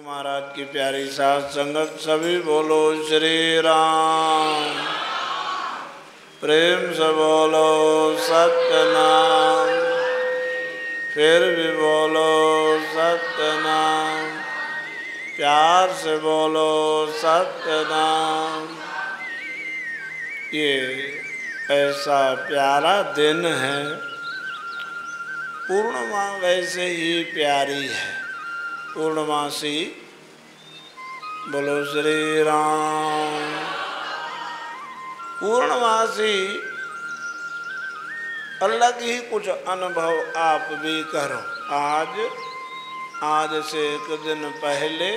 महाराज की प्यारी साथ संगत सभी बोलो श्री राम। प्रेम से बोलो सत्यनाम। फिर भी बोलो सत्यनाम। प्यार से बोलो सत्यनाम। ये ऐसा प्यारा दिन है। पूर्णिमा वैसे ही प्यारी है। पूर्णमासी बोलो श्री राम। पूर्णमासी अलग ही कुछ अनुभव आप भी करो। आज से एक दिन पहले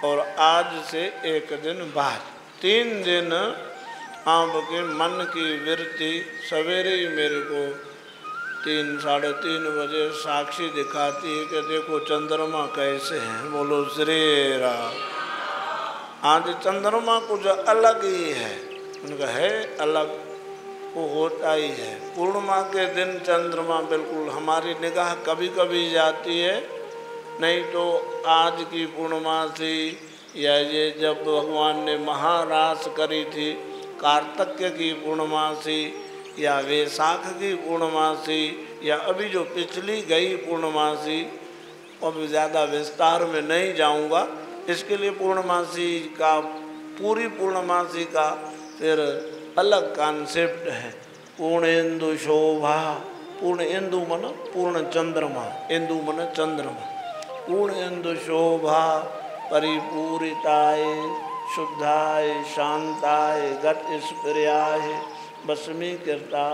और आज से एक दिन बाद 3 दिन आपके मन की वृत्ति सवेरे ही मेरे को 3 साढ़े 3 बजे साक्षी दिखाती है कि देखो चंद्रमा कैसे हैं। बोलो श्री राम। आज चंद्रमा कुछ अलग ही है। उनका है अलग, वो होता ही है। पूर्णिमा के दिन चंद्रमा बिल्कुल हमारी निगाह कभी कभी जाती है, नहीं तो आज की पूर्णिमा थी या ये जब भगवान ने महारास करी थी कार्तिक की पूर्णिमा थी या वैशाख की पूर्णमासी या अभी जो पिछली गई पूर्णमासी, अब ज़्यादा विस्तार में नहीं जाऊंगा। इसके लिए पूर्णमासी का, पूरी पूर्णमासी का फिर अलग कॉन्सेप्ट है। पूर्णेन्दु शोभा, पूर्णेन्दु मन पूर्ण चंद्रमा, इंदु मन चंद्रमा। पूर्णेन्दु शोभा परिपूरिताय शुद्धाय शांताय गत स्प्रियाय भस्मीकृता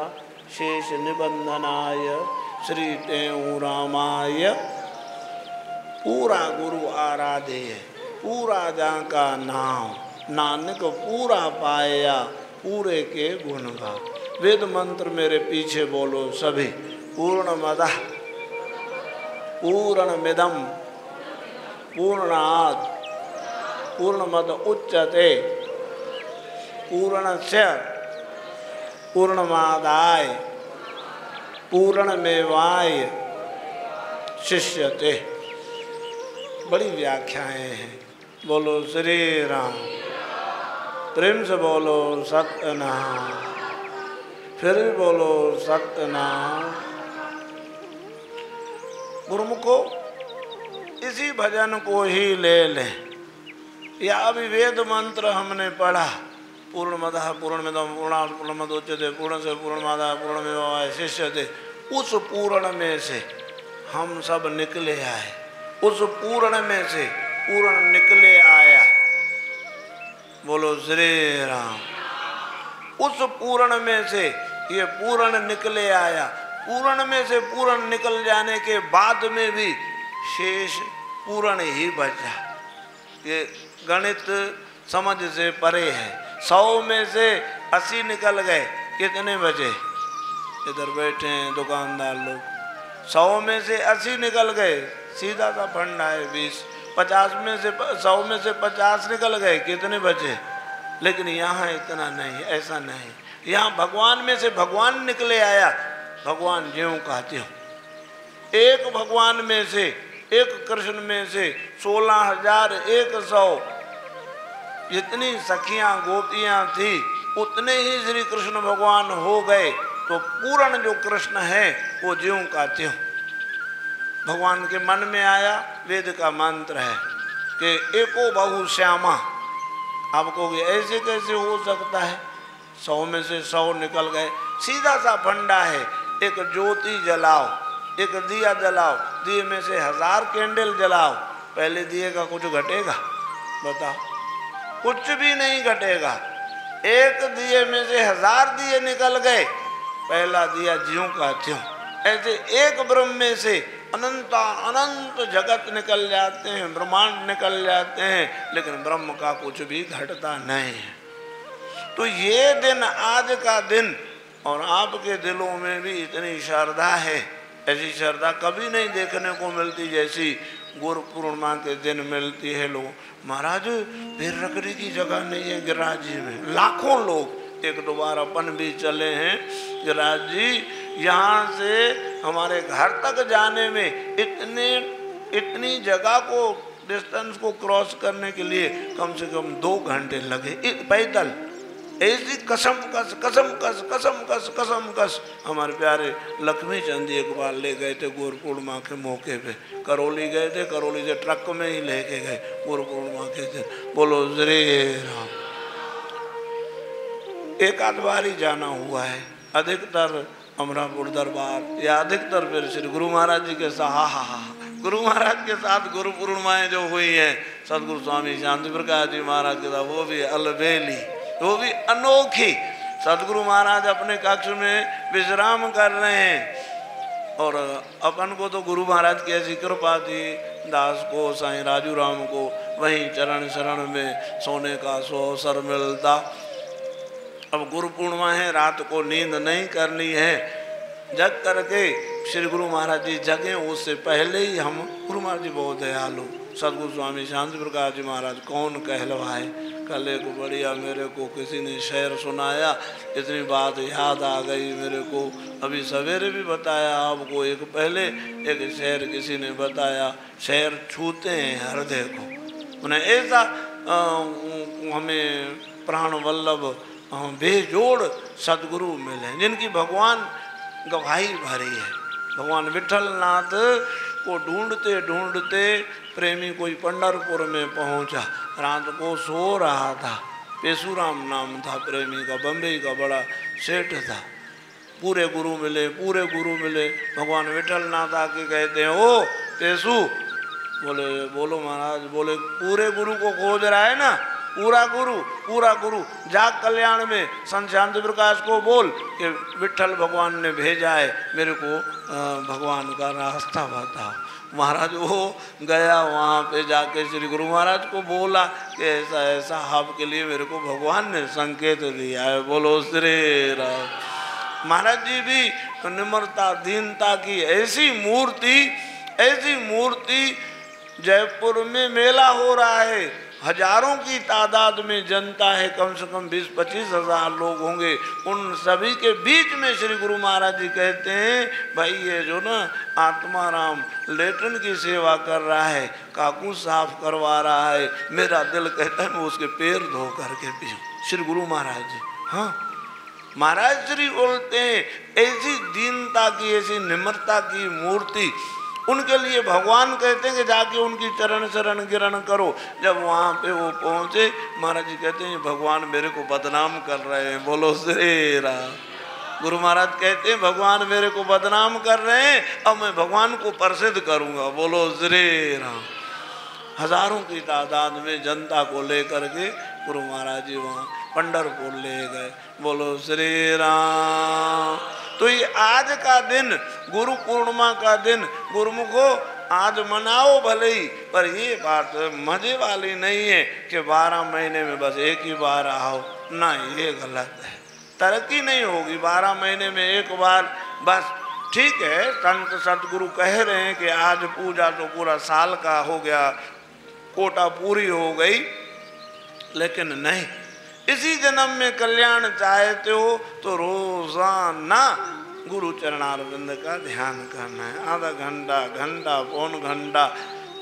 शेष निबंधनाय श्री तेऊ रामाय। पूरा गुरु आराधेय, पूरा जाका नाम नानक पूरा पाया, पूरे के गुण गा। वेद मंत्र मेरे पीछे बोलो सभी। पूर्णमदः पूर्णमिदं पूर्णात् पूर्णमद उच्यते पूर्णस्य पूर्णमादाय पूर्णमेवाय शिष्यते। बड़ी व्याख्याएं हैं। बोलो श्री राम। प्रेम से बोलो सत्यनाम। फिर भी बोलो सत्यनाम। गुरुमुखो इसी भजन को ही ले लें या अभी वेद मंत्र हमने पढ़ा। पूर्णमदः पूर्णमिदं पूर्णात् पूर्णमुदच्यते पूर्णस्य पूर्णमादाय पूर्णमेवाय शिष्यते। उस पूर्ण में से हम सब निकले आए। उस पूर्ण में से पूर्ण निकले आया। बोलो श्री राम। उस पूर्ण में से ये पूर्ण निकले आया। पूर्ण में से पूर्ण निकल जाने के बाद में भी शेष पूर्ण ही बचा। ये गणित समझ से परे है। 100 में से 80 निकल गए, कितने बचे? इधर बैठे हैं दुकानदार लोग। 100 में से 80 निकल गए, सीधा सा फंडा है 20। 50 में से 100 में से 50 निकल गए, कितने बचे? लेकिन यहाँ इतना नहीं, ऐसा नहीं। यहाँ भगवान में से भगवान निकले आया। भगवान ज्यों का त्यों। एक भगवान में से, एक कृष्ण में से 16,100 जितनी सखियां गोपियां थी उतने ही श्री कृष्ण भगवान हो गए। तो पूर्ण जो कृष्ण है वो ज्यों का त्यों भगवान के मन में आया। वेद का मंत्र है कि एको बहु श्यामा। आपको ऐसे कैसे हो सकता है? 100 में से 100 निकल गए, सीधा सा फंडा है। एक ज्योति जलाओ, एक दिया जलाओ, दिए में से 1000 कैंडल जलाओ, पहले दिए का कुछ घटेगा? बताओ, कुछ भी नहीं घटेगा। एक दिए में से 1000 दिए निकल गए, पहला दिया ज्यों का त्यों। ऐसे एक ब्रह्म में से अनंत अनंत जगत निकल जाते हैं, ब्रह्मांड निकल जाते हैं, लेकिन ब्रह्म का कुछ भी घटता नहीं है। तो ये दिन, आज का दिन, और आपके दिलों में भी इतनी श्रद्धा है। ऐसी श्रद्धा कभी नहीं देखने को मिलती जैसी गुरु पूर्णिमा के दिन मिलती है। लोग, महाराज पैर रखने की जगह नहीं है गिरिराज जी में। लाखों लोग, 1-2 बार अपन भी चले हैं गिरिराज जी। यहाँ से हमारे घर तक जाने में इतनी जगह को डिस्टेंस को क्रॉस करने के लिए कम से कम 2 घंटे लगे पैदल। ऐसी कसम कस कसम कस कसम कस कसम कस हमारे प्यारे लक्ष्मी चंद जी एक बार ले गए थे गुरु पूर्णिमा के मौके पे, करौली गए थे, करौली से ट्रक में ही लेके गए गुरु पूर्णिमा के दिन। बोलो श्री राम। एक आध बार ही जाना हुआ है, अधिकतर अमरापुर दरबार या अधिकतर फिर श्री गुरु महाराज जी के साथ, गुरु महाराज के साथ गुरु पूर्णिमाएं जो हुई हैं सदगुरु स्वामी शांति प्रकाश जी महाराज के साथ, वो भी अलबेली, वो भी अनोखी। सदगुरु महाराज अपने कक्ष में विश्राम कर रहे हैं और अपन को तो गुरु महाराज की ऐसी कृपा थी, दास को साईं राजू राम को वहीं चरण शरण में सोने का अवसर मिलता। अब गुरु पूर्णिमा है, रात को नींद नहीं करनी है, जग करके श्री गुरु महाराज जी जगे उससे पहले ही हम, गुरु महाराज जी बहुत दयालु, सदगुरु स्वामी शांति प्रकाश जी महाराज कौन कहलवाए। कल एक बढ़िया मेरे को किसी ने शेर सुनाया, इतनी बात याद आ गई मेरे को, अभी सवेरे भी बताया आपको। एक पहले एक शेर किसी ने बताया, शेर छूते हैं हृदय को, उन्हें ऐसा हमें प्राण वल्लभ बेजोड़ सदगुरु मिले जिनकी भगवान गवाही भरी है। भगवान विठल नाथ को ढूंढते ढूंढते प्रेमी कोई पंढरपुर में पहुंचा, रात को सो रहा था, पेशुराम नाम था प्रेमी का, बम्बई का बड़ा सेठ था। पूरे गुरु मिले, पूरे गुरु मिले। भगवान विठल नाथ आके कहते हैं, ओ पेशु, बोले बोलो महाराज, बोले पूरे गुरु को खोज रहा है ना, पूरा गुरु जाग कल्याण में संत शांति प्रकाश को बोल कि विठल भगवान ने भेजा है, मेरे को भगवान का रास्ता बताओ। महाराज वो गया, वहाँ पे जाके श्री गुरु महाराज को बोला कि ऐसा ऐसा आपके लिए मेरे को भगवान ने संकेत दिया है। बोलो श्री राम। महाराज जी भी निम्रता दीनता की ऐसी मूर्ति। जयपुर में मेला हो रहा है, हजारों की तादाद में जनता है, कम से कम 20-25 हज़ार लोग होंगे। उन सभी के बीच में श्री गुरु महाराज जी कहते हैं, भाई ये जो ना आत्माराम लेटन की सेवा कर रहा है, काकू साफ करवा रहा है, मेरा दिल कहता है मैं उसके पैर धो करके पीऊँ। श्री गुरु महाराज जी, हाँ महाराज श्री बोलते हैं, ऐसी दीनता की, ऐसी निम्रता की मूर्ति। उनके लिए भगवान कहते हैं कि जाके उनकी चरण शरण गिरण करो। जब वहाँ पे वो पहुँचे, महाराज जी कहते हैं भगवान मेरे को बदनाम कर रहे हैं। बोलो श्री राम। गुरु महाराज कहते हैं भगवान मेरे को बदनाम कर रहे हैं, अब मैं भगवान को प्रसिद्ध करूँगा। बोलो श्री राम। हजारों की तादाद में जनता को लेकर के गुरु महाराज जी वहाँ पंढरपुर ले गए। बोलो श्री राम। तो ये आज का दिन, गुरु पूर्णिमा का दिन, गुरुमुखो आज मनाओ भले ही, पर ये बात मजे वाली नहीं है कि 12 महीने में बस एक ही बार आओ ना, ये गलत है। तरक्की नहीं होगी 12 महीने में एक बार बस। ठीक है, संत सतगुरु कह रहे हैं कि आज पूजा तो पूरा साल का हो गया, कोटा पूरी हो गई, लेकिन नहीं, इसी जन्म में कल्याण चाहते हो तो रोजाना गुरु चरणारविंद का ध्यान करना है। आधा घंटा पौन घंटा,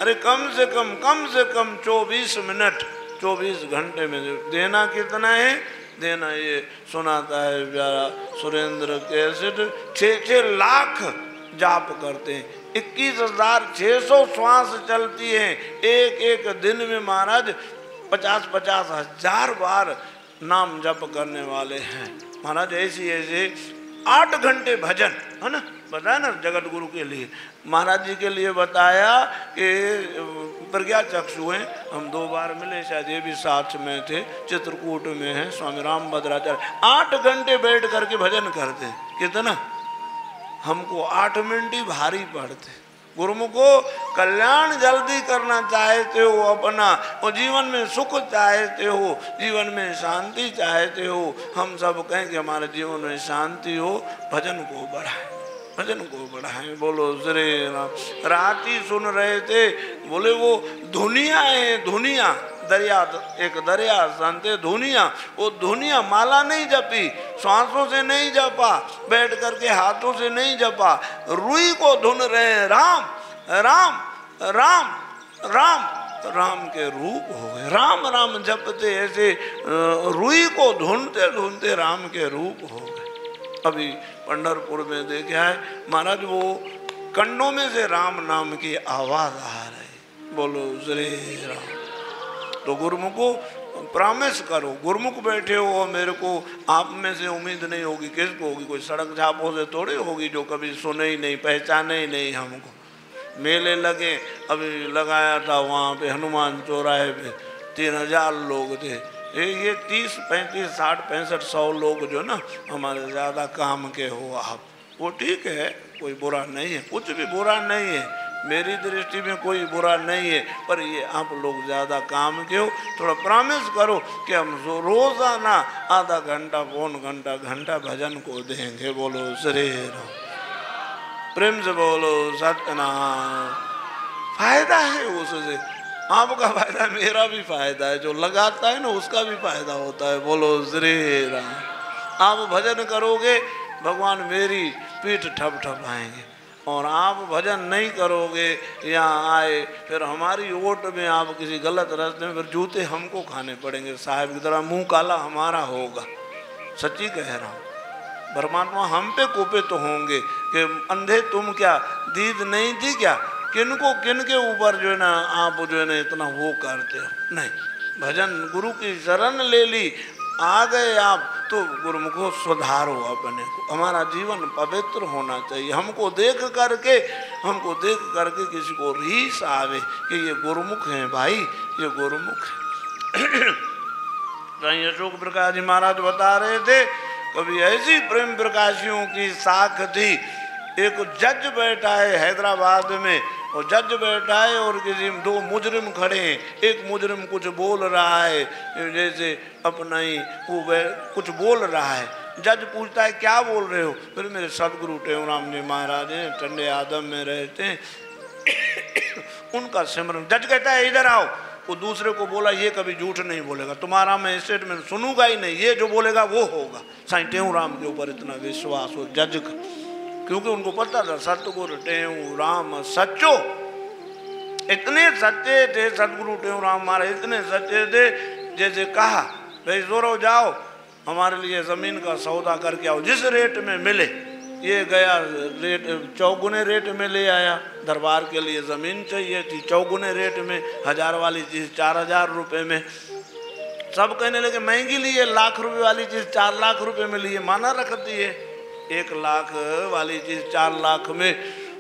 अरे कम से कम 24 मिनट, 24 घंटे में देना कितना है? देना ये सुनाता है प्यारा सुरेंद्र कैसेट, 6 लाख जाप करते हैं, 21,600 श्वास चलती हैं एक दिन में। महाराज 50-50 हज़ार बार नाम जप करने वाले हैं। महाराज ऐसे 8 घंटे भजन, है ना, बताया ना जगत गुरु के लिए, महाराज जी के लिए बताया कि प्रज्ञा चक्षु हैं, हम 2 बार मिले, शायद ये भी साथ में थे, चित्रकूट में है, स्वामी राम भद्राचार्य 8 घंटे बैठ करके भजन करते। कितना? हमको 8 मिनट ही भारी पड़ते। गुरुमुखो कल्याण जल्दी करना चाहते हो अपना, और जीवन में सुख चाहते हो, जीवन में शांति चाहते हो, हम सब कहें कि हमारे जीवन में शांति हो, भजन को बढ़ाएं। बोलो श्री राम। रात ही सुन रहे थे, बोले वो धुनिया है, धुनिया दरिया, एक दरिया संत धुनिया, वो धुनिया माला नहीं जपी, श्वासों से नहीं जपा, बैठ करके हाथों से नहीं जपा, रुई को धुन रहे, राम राम राम राम राम के रूप हो गए। राम राम जपते ऐसे रुई को ढूंढते ढूंढते राम के रूप हो गए। अभी पंढरपुर में देखा है महाराज, वो कंडों में से राम नाम की आवाज आ रही, बोलो श्री राम। तो गुरुमुख को प्रॉमिस करो, गुरुमुख बैठे हो, मेरे को आप में से उम्मीद नहीं होगी, किसको होगी? कोई सड़क छापों से थोड़ी होगी जो कभी सुने ही नहीं, पहचाने ही नहीं हमको। मेले लगे, अभी लगाया था वहाँ पे हनुमान चौराहे पे, 3000 लोग थे। ये 30, 35, 60, 65, 100 लोग जो ना हमारे ज़्यादा काम के हो आप, वो ठीक है, कोई बुरा नहीं है, कुछ भी बुरा नहीं है, मेरी दृष्टि में कोई बुरा नहीं है। पर ये आप लोग ज़्यादा काम के हो, थोड़ा प्रॉमिस करो कि हम रोज़ाना आधा घंटा, पौन घंटा, घंटा भजन को देंगे। बोलो श्री राम, प्रेम से बोलो सत्यनारायण। फायदा है उससे, आपका फायदा, मेरा भी फायदा है, जो लगाता है ना उसका भी फायदा होता है। बोलो श्री राम। आप भजन करोगे, भगवान मेरी पीठ ठप ठप आएंगे, और आप भजन नहीं करोगे, यहाँ आए फिर हमारी ओट में आप किसी गलत रास्ते में, फिर जूते हमको खाने पड़ेंगे साहब की तरह, मुंह काला हमारा होगा। सच्ची कह रहा हूँ, परमात्मा हम पे कोपे तो होंगे कि अंधे तुम क्या दीद नहीं थी क्या, किनको किन के ऊपर जो है ना आप जो है ना इतना वो करते हो। नहीं, भजन गुरु की शरण ले ली, आ गए आप तो गुरुमुखो सुधारो अपने को। हमारा जीवन पवित्र होना चाहिए। हमको देख करके किसी को रीस आवे कि ये गुरुमुख हैं भाई, ये गुरुमुख है। कहीं अशोक प्रकाश जी महाराज बता रहे थे, कभी ऐसी प्रेम प्रकाशियों की साख थी, एक जज बैठा है हैदराबाद में, और जज बैठा है और किसी 2 मुजरिम खड़े हैं, एक मुजरिम कुछ बोल रहा है, जैसे अपना ही वो कुछ बोल रहा है। जज पूछता है क्या बोल रहे हो? फिर मेरे सदगुरु टेऊराम जी महाराज हैं, टंडे आदम में रहते हैं, उनका सिमरन। जज कहता है इधर आओ। वो दूसरे को बोला ये कभी झूठ नहीं बोलेगा, तुम्हारा मैं स्टेटमेंट सुनूंगा ही नहीं, ये जो बोलेगा वो होगा। साईं टेऊराम के ऊपर इतना विश्वास हो जज का, क्योंकि उनको पता था सतगुरु टेऊराम सच्चो। इतने सच्चे थे सतगुरु टेऊराम महाराज, इतने सच्चे थे, जैसे कहा भाई जोरो जाओ हमारे लिए ज़मीन का सौदा करके आओ, जिस रेट में मिले। ये गया, रेट चौगुने रेट में ले आया, दरबार के लिए ज़मीन चाहिए थी, चौगुने रेट में, 1000 वाली चीज़ 4000 रुपये में। सब कहने लगे महंगी ली है, लाख रुपए वाली चीज़ 4 लाख रुपए में ली है, माना रख दिए। 1 लाख वाली चीज़ 4 लाख में।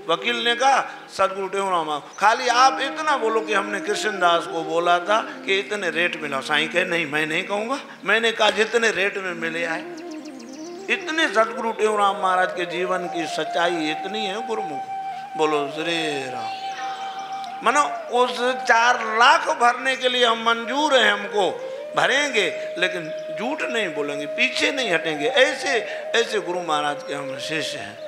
वकील ने कहा सदगुरु टेऊराम खाली आप इतना बोलो कि हमने कृष्णदास को बोला था कि इतने रेट मिला। साईं कहे नहीं, मैं नहीं कहूँगा, मैंने कहा जितने रेट में मिले आए। इतने सदगुरु टेऊराम महाराज के जीवन की सच्चाई इतनी है गुरुमुख। बोलो श्री राम। मानो उस 4 लाख भरने के लिए हम मंजूर हैं, हमको भरेंगे, लेकिन झूठ नहीं बोलेंगे, पीछे नहीं हटेंगे। ऐसे ऐसे गुरु महाराज के हम शिष्य हैं।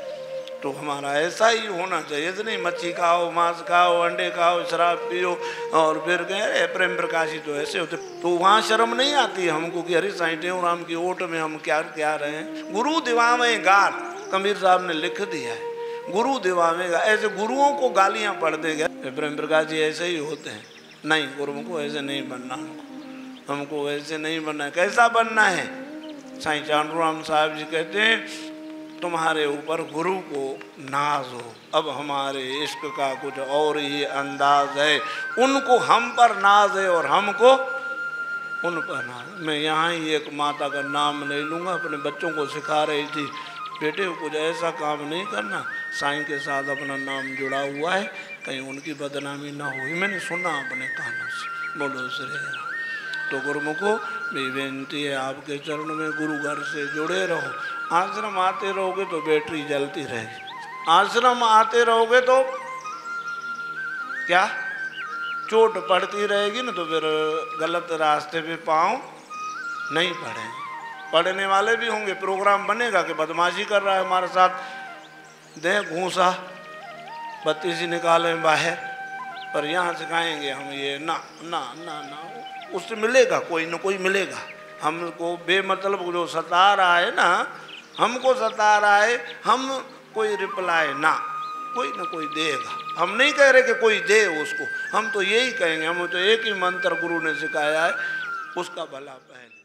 तो हमारा ऐसा ही होना चाहिए। ऐसे नहीं मच्छी खाओ, मांस खाओ, अंडे खाओ, शराब पियो और फिर कहे प्रेम प्रकाशी तो ऐसे होते। तो वहाँ शर्म नहीं आती हमको कि अरे साईं टेऊराम की ओट में हम क्या क्या रहे हैं। गुरु दिवावे गाल, कबीर साहब ने लिख दिया है, गुरु दिवावेगा। ऐसे गुरुओं को गालियाँ पढ़ देगा प्रेम प्रकाश जी ऐसे ही होते हैं। नहीं, गुरु को ऐसे नहीं बनना, हमको ऐसे नहीं बनना है। कैसा बनना है? साईं चांदूराम साहब जी कहते हैं तुम्हारे ऊपर गुरु को नाज हो। अब हमारे इश्क का कुछ और ही अंदाज है, उनको हम पर नाज है और हमको उन पर नाज। मैं यहाँ ही एक माता का नाम नहीं लूँगा, अपने बच्चों को सिखा रही थी, बेटे कुछ ऐसा काम नहीं करना, साईं के साथ अपना नाम जुड़ा हुआ है, कहीं उनकी बदनामी ना हुई। मैंने सुना अपने कानों से। बोलो श्री राम। तो गुरुमुखो मेरी बेनती है आपके चरण में, गुरु घर से जुड़े रहो। आश्रम आते रहोगे तो बैटरी जलती रहेगी, आश्रम आते रहोगे तो क्या चोट पड़ती रहेगी ना, तो फिर गलत रास्ते पे पाँव नहीं पड़े। पढ़ने वाले भी होंगे, प्रोग्राम बनेगा कि बदमाशी कर रहा है हमारे साथ, दे घूसा बत्तीसी निकालें बाहर, पर यहाँ सिखाएंगे हम ये ना ना ना ना, उससे मिलेगा कोई ना कोई मिलेगा। हमको बेमतलब जो सता रहा है ना, हमको सता रहा है, हम कोई रिप्लाई ना, कोई ना कोई देगा। हम नहीं कह रहे कि कोई दे उसको, हम तो यही कहेंगे, हम तो एक ही मंत्र गुरु ने सिखाया है, उसका भला पहले।